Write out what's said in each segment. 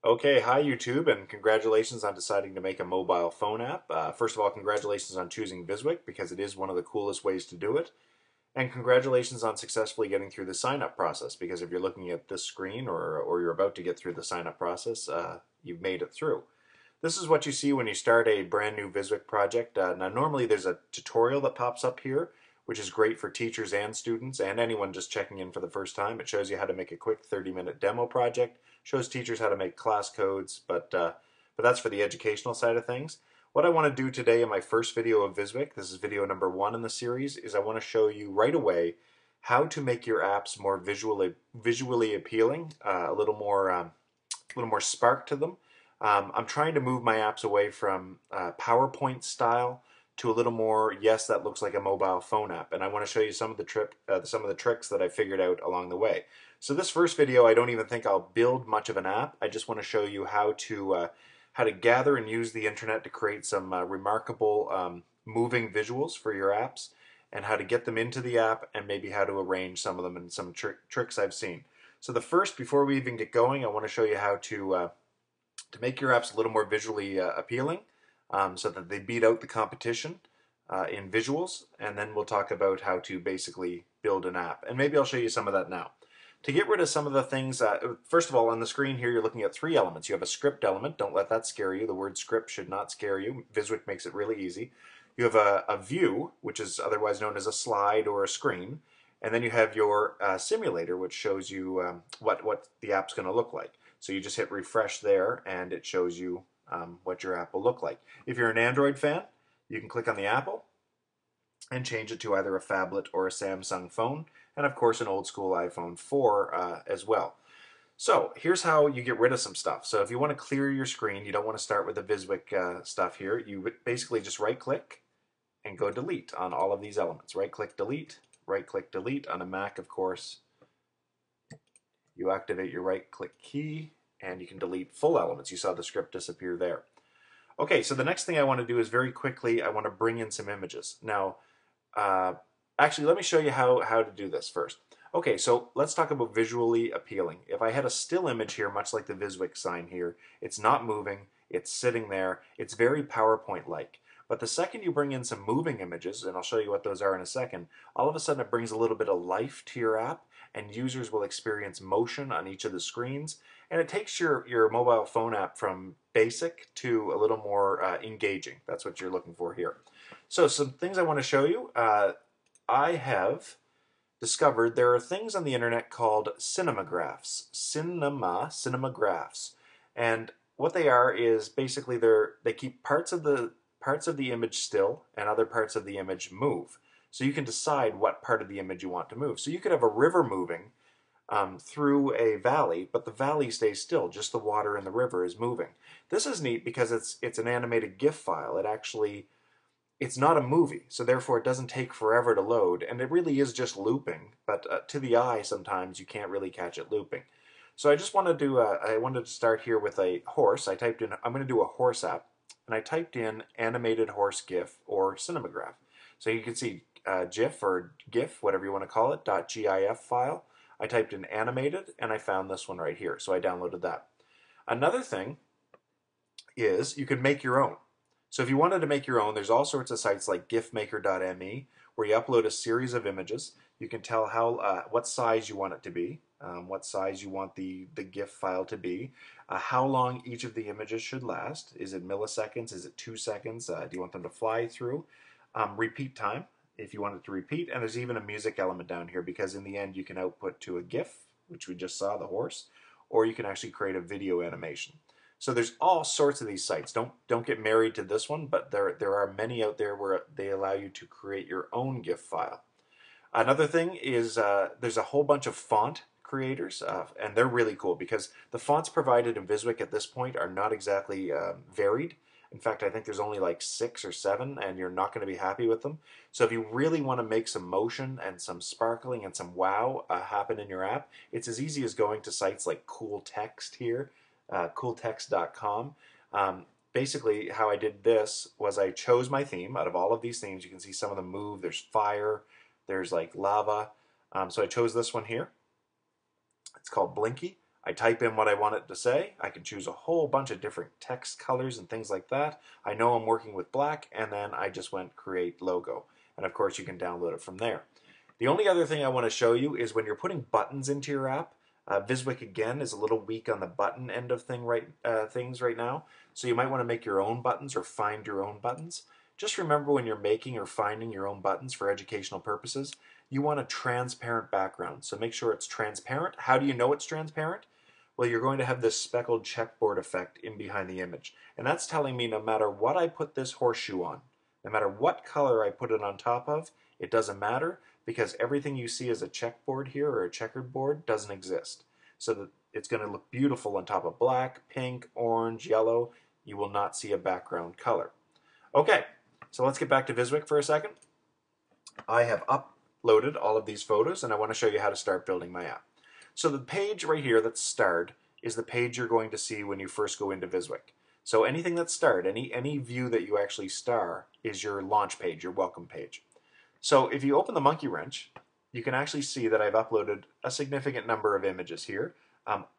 Okay, hi YouTube, and congratulations on deciding to make a mobile phone app. First of all, congratulations on choosing Vizwik because it is one of the coolest ways to do it. And congratulations on successfully getting through the sign-up process because if you're looking at this screen or you're about to get through the sign-up process, you've made it through. This is what you see when you start a brand new Vizwik project. Now, normally there's a tutorial that pops up here, which is great for teachers and students and anyone just checking in for the first time. It shows you how to make a quick 30-minute demo project, shows teachers how to make class codes, but that's for the educational side of things. What I want to do today in my first video of Vizwik, this is video number 1 in the series, is I want to show you right away how to make your apps more visually appealing, a little more spark to them. I'm trying to move my apps away from PowerPoint style to a little more, yes, that looks like a mobile phone app. And I want to show you some of the tricks that I figured out along the way. So this first video, I don't even think I'll build much of an app. I just want to show you how to gather and use the internet to create some remarkable moving visuals for your apps, and how to get them into the app, and maybe how to arrange some of them and some tricks I've seen. So the first, before we even get going, I want to show you how to make your apps a little more visually appealing so that they beat out the competition in visuals, and then we'll talk about how to basically build an app. And maybe I'll show you some of that now. To get rid of some of the things, first of all, on the screen here you're looking at 3 elements. You have a script element. Don't let that scare you. The word script should not scare you. Vizwik makes it really easy. You have a view, which is otherwise known as a slide or a screen. And then you have your simulator, which shows you what the app's going to look like. So you just hit refresh there, and it shows you what your app will look like. If you're an Android fan, you can click on the Apple and change it to either a phablet or a Samsung phone, and of course an old school iPhone 4 as well. So here's how you get rid of some stuff. So if you want to clear your screen, you don't want to start with the Vizwik stuff here. You basically just right click and go delete on all of these elements. Right click delete on a Mac, of course. You activate your right click key and you can delete full elements. You saw the script disappear there. Okay, so the next thing I want to do is very quickly, I want to bring in some images. Now, actually, let me show you how to do this first. Okay, so let's talk about visually appealing. If I had a still image here, much like the Vizwik sign here, it's not moving, it's sitting there, it's very PowerPoint-like. But the second you bring in some moving images, and I'll show you what those are in a second, all of a sudden it brings a little bit of life to your app, and users will experience motion on each of the screens, and it takes your mobile phone app from basic to a little more engaging. That's what you're looking for here. So some things I want to show you. I have discovered there are things on the internet called cinemagraphs. Cinemagraphs. And what they are is basically they keep parts of the image still and other parts of the image move. So you can decide what part of the image you want to move. So you could have a river moving through a valley, but the valley stays still, just the water in the river is moving. This is neat because it's an animated GIF file. It's not a movie, so therefore it doesn't take forever to load, and it really is just looping, but to the eye sometimes you can't really catch it looping. So I just wanted to I wanted to start here with a horse. I typed in, I'm going to do a horse app, and I typed in animated horse GIF or cinemagraph. So you can see GIF or GIF, whatever you want to call it, .gif file. I typed in animated, and I found this one right here, so I downloaded that. Another thing is you can make your own. So if you wanted to make your own, there's all sorts of sites like gifmaker.me where you upload a series of images. You can tell what size you want it to be, what size you want the GIF file to be, how long each of the images should last. Is it milliseconds? Is it 2 seconds? Do you want them to fly through? Repeat time, if you want it to repeat. And there's even a music element down here because in the end you can output to a GIF, which we just saw, the horse, or you can actually create a video animation. So there's all sorts of these sites. Don't get married to this one, but there are many out there where they allow you to create your own GIF file. Another thing is there's a whole bunch of font creators, and they're really cool because the fonts provided in Vizwik at this point are not exactly varied. In fact, I think there's only like 6 or 7, and you're not going to be happy with them. So if you really want to make some motion and some sparkling and some wow happen in your app, it's as easy as going to sites like Cool Text here. Cooltext.com. Basically, how I did this was I chose my theme. Out of all of these themes, you can see some of them move. There's fire, there's like lava. So I chose this one here. It's called Blinky. I type in what I want it to say. I can choose a whole bunch of different text colors and things like that. I know I'm working with black, and then I just went create logo. And of course you can download it from there. The only other thing I want to show you is when you're putting buttons into your app, Vizwik again is a little weak on the button end of things right now. So you might want to make your own buttons or find your own buttons. Just remember when you're making or finding your own buttons for educational purposes, you want a transparent background. So make sure it's transparent. How do you know it's transparent? Well, you're going to have this speckled checkboard effect in behind the image. And that's telling me no matter what I put this horseshoe on, no matter what color I put it on top of, it doesn't matter because everything you see as a checkboard here or a checkered board doesn't exist. So that it's going to look beautiful on top of black, pink, orange, yellow. You will not see a background color. Okay, so let's get back to Vizwik for a second. I have uploaded all of these photos and I want to show you how to start building my app. So the page right here that's starred is the page you're going to see when you first go into Vizwik. So anything that's starred, any view that you actually star is your launch page, your welcome page. So if you open the monkey wrench, you can actually see that I've uploaded a significant number of images here.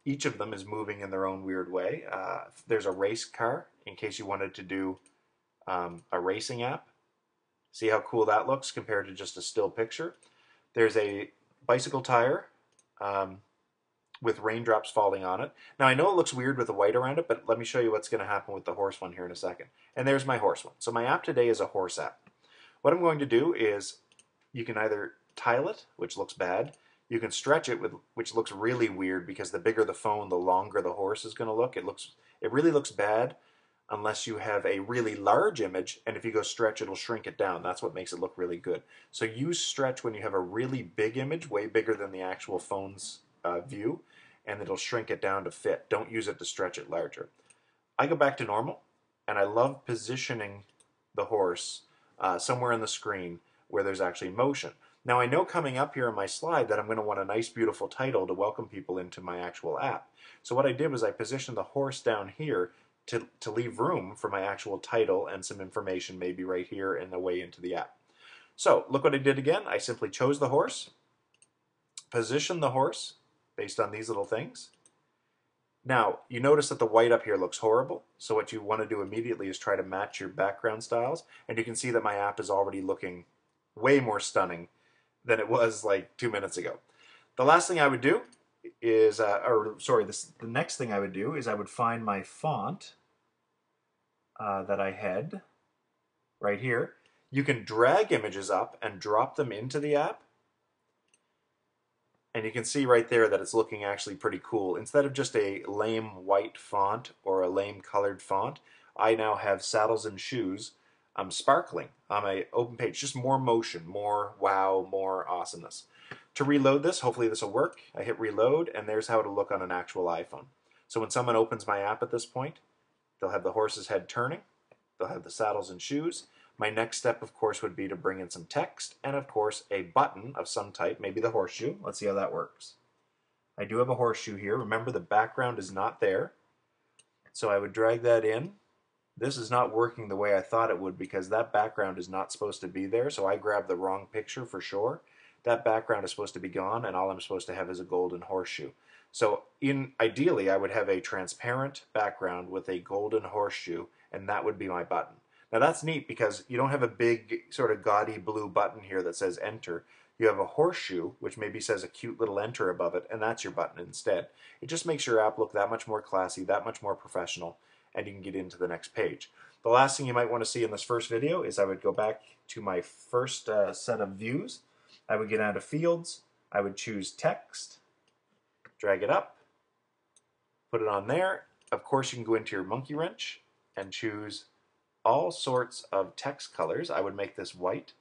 Each of them is moving in their own weird way. There's a race car in case you wanted to do a racing app. See how cool that looks compared to just a still picture. There's a bicycle tire with raindrops falling on it. Now I know it looks weird with the white around it, but let me show you what's going to happen with the horse one here in a second. And there's my horse one. So my app today is a horse app. What I'm going to do is you can either tile it, which looks bad. You can stretch it, which looks really weird because the bigger the phone, the longer the horse is going to look. It really looks bad unless you have a really large image, and if you go stretch, it'll shrink it down. That's what makes it look really good. So use stretch when you have a really big image, way bigger than the actual phone's view, and it'll shrink it down to fit. Don't use it to stretch it larger. I go back to normal, and I love positioning the horse somewhere on the screen where there's actually motion. Now I know coming up here on my slide that I'm going to want a nice beautiful title to welcome people into my actual app. So what I did was I positioned the horse down here to leave room for my actual title and some information maybe right here in the way into the app. So look what I did again. I simply chose the horse, positioned the horse based on these little things. Now, you notice that the white up here looks horrible, so what you want to do immediately is try to match your background styles, and you can see that my app is already looking way more stunning than it was like 2 minutes ago. The last thing I would do is, the next thing I would do is I would find my font that I had right here. You can drag images up and drop them into the app. And you can see right there that it's looking actually pretty cool. Instead of just a lame white font or a lame colored font, I now have saddles and shoes sparkling on my open page. Just more motion, more wow, more awesomeness. To reload this, hopefully this will work. I hit reload, and there's how it'll look on an actual iPhone. So when someone opens my app at this point, they'll have the horse's head turning, they'll have the saddles and shoes. My next step, of course, would be to bring in some text and, of course, a button of some type, maybe the horseshoe. Let's see how that works. I do have a horseshoe here. Remember, the background is not there. So I would drag that in. This is not working the way I thought it would because that background is not supposed to be there, so I grabbed the wrong picture for sure. That background is supposed to be gone, and all I'm supposed to have is a golden horseshoe. So ideally, I would have a transparent background with a golden horseshoe, and that would be my button. Now that's neat because you don't have a big sort of gaudy blue button here that says enter. You have a horseshoe, which maybe says a cute little enter above it, and that's your button instead. It just makes your app look that much more classy, that much more professional, and you can get into the next page. The last thing you might want to see in this first video is I would go back to my first set of views. I would get down to fields. I would choose text, drag it up, put it on there. Of course, you can go into your monkey wrench and choose all sorts of text colors. I would make this white.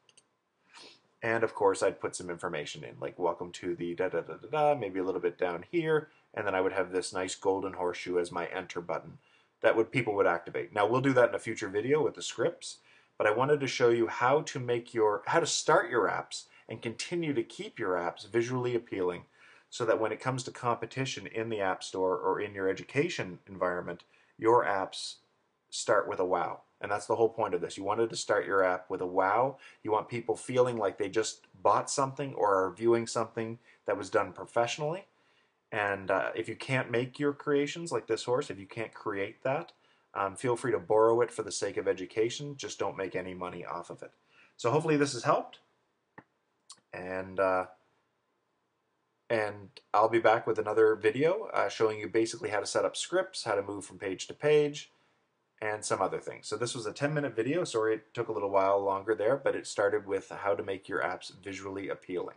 And of course, I'd put some information in, like welcome to the da-da-da-da-da, maybe a little bit down here. And then I would have this nice golden horseshoe as my enter button that people would activate. Now, we'll do that in a future video with the scripts, but I wanted to show you how to start your apps and continue to keep your apps visually appealing so that when it comes to competition in the App Store or in your education environment, your apps start with a wow. And that's the whole point of this. You wanted to start your app with a wow. You want people feeling like they just bought something or are viewing something that was done professionally. And if you can't make your creations like this horse, if you can't create that, feel free to borrow it for the sake of education. Just don't make any money off of it. So hopefully this has helped. And I'll be back with another video showing you basically how to set up scripts, how to move from page to page, and some other things. So this was a 10-minute video. Sorry it took a little while longer there, but it started with how to make your apps visually appealing.